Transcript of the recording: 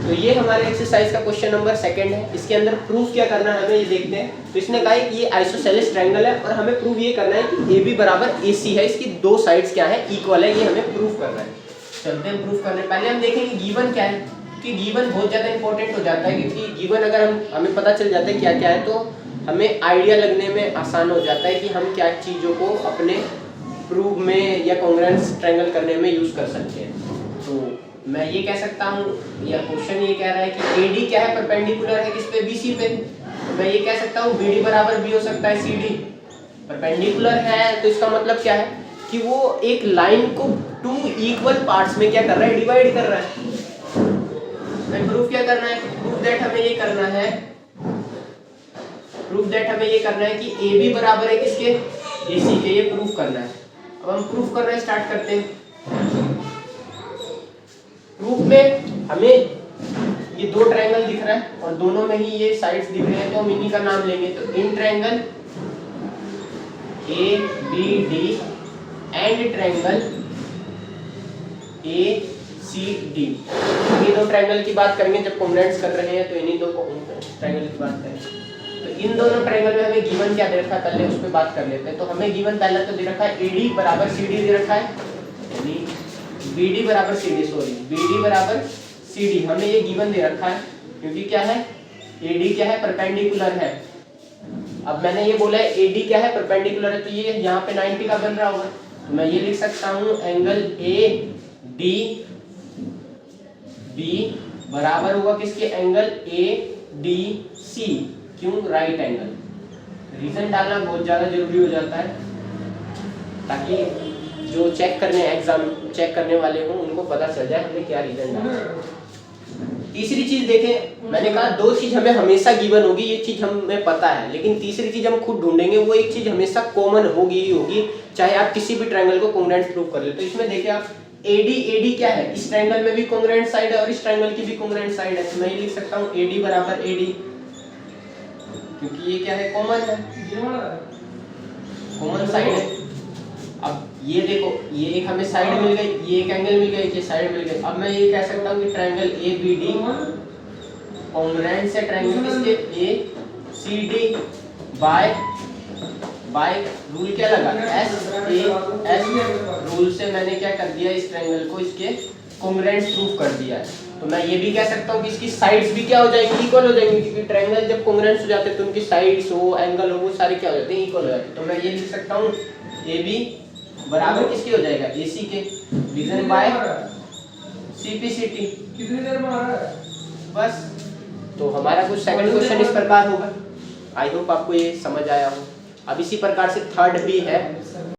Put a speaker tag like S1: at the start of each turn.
S1: तो ये हमारे एक्सरसाइज का क्वेश्चन नंबर 2 है। इसके अंदर प्रूफ क्या करना है हमें ये देखते हैं। तो इसने कहा है कि ये आइसोसेलेस ट्रायंगल है और हमें प्रूफ ये करना है कि ए बी बराबर ए सी है, इसकी दो साइड्स क्या है, इक्वल है, ये हमें प्रूफ करना है। चलते हैं प्रूफ करने। पहले हम देखेंगे गिवन क्या है, कि गिवन बहुत ज़्यादा इंपॉर्टेंट हो जाता है, क्योंकि गिवन अगर हमें पता चल जाता है क्या क्या है तो हमें आइडिया लगने में आसान हो जाता है कि हम क्या चीज़ों को अपने प्रूफ में या कॉन्ग्रुएंस ट्रायंगल करने में यूज़ कर सकते हैं। तो मैं ये कह सकता हूँ, या क्वेश्चन ये कह रहा है कि AD क्या है, परपेंडिकुलर है किस पे, BC पे। तो मैं ये कह सकता हूँ BD बराबर B हो सकता है CD। परपेंडिकुलर है तो इसका मतलब क्या है कि वो एक लाइन को 2 इक्वल पार्ट्स में क्या कर रहा है, डिवाइड कर रहा है। प्रूफ क्या करना है, प्रूफ दैट हमें ये करना है, प्रूफ दैट हमें ये करना है कि AB बराबर है किसके, AC के, ये प्रूफ करना है। अब हम प्रूफ करना स्टार्ट करते हैं। प्रूफ में हमें ये दो ट्रायंगल दिख रहा है और दोनों में ही ये साइड्स दिख रहे हैं, तो हम इन्हीं का नाम लेंगे। तो in triangle ABD and triangle ACD, ये दो ट्रायंगल की बात करेंगे जब कॉन्ग्रुएंस कर रहे हैं, तो इन्हीं दो ट्रायंगल की बात करेंगे। तो इन दोनों ट्रायंगल में हमें गिवन क्या दे रखा है, पहले उस पर बात कर लेते हैं। तो हमें गिवन पहला तो दे रखा है AD बराबर CD दे रखा है, यानी BD बराबर CD, सॉरी BD बराबर CD हमें ये गिवन दे रखा है, क्योंकि क्या है, AD क्या है, परपेंडिकुलर है। अब मैंने ये बोला है AD क्या है, परपेंडिकुलर है, तो ये यहाँ पे 90 का बन रहा होगा। तो मैं ये लिख सकता हूँ एंगल ADB बराबर होगा किसके, एंगल ADC। क्यों, राइट एंगल। रीजन डालना बहुत ज़्यादा जरूरी हो जाता है, ताकि जो चेक करने एग्जाम चेक करने वाले हों उनको पता चल जाए हमने क्या रीजन डाला। तीसरी चीज देखें, मैंने कहा दो चीज हमें हमेशा गिवन होगी, ये चीज हमें पता है, लेकिन तीसरी चीज हम खुद ढूंढेंगे, वो एक चीज हमेशा कॉमन होगी ही होगी, चाहे आप किसी भी ट्रायंगल को कॉन्ग्रुएंट प्रूव कर ले। तो इसमें देखिए आप AD क्या है, इस ट्रायंगल में भी कॉन्ग्रुएंट साइड है और इस ट्रायंगल की भी कॉन्ग्रुएंट साइड है। तो मैं ये लिख सकता हूँ AD बराबर AD, क्योंकि ये क्या है, कॉमन है, कॉमन साइड है। अब ये देखो, ये एक हमें साइड मिल गई, ये एक एंगल मिल गई, ये साइड मिल गई। अब मैं ये कह सकता हूँ कि ट्रायंगल ABD कॉन्ग्रुएंट से ट्रायंगल किसके, ACD बाय रूल क्या लगा, SAS रूल से मैंने क्या कर दिया, इस ट्रायंगल को इसके कॉन्ग्रुएंट प्रूफ कर दिया है। तो मैं ये भी कह सकता हूँ कि इसकी साइड्स भी क्या हो जाएंगी, इक्वल हो जाएंगी, क्योंकि ट्रायंगल जब कॉन्ग्रुएंट हो जाते हैं तो उनकी साइड्स हो, एंगल हो, वो सारे क्या हो जाते हैं, इक्वल हो जाते हैं। तो मैं ये लिख सकता हूँ AB बराबर किसके हो जाएगा, AC के, डिवीजन बाय CPCT। कितनी देर में आ रहा है, बस। तो हमारा कुछ सेकंड क्वेश्चन इस प्रकार होगा। आई होप आपको ये समझ आया हो। अब इसी प्रकार से थर्ड भी है।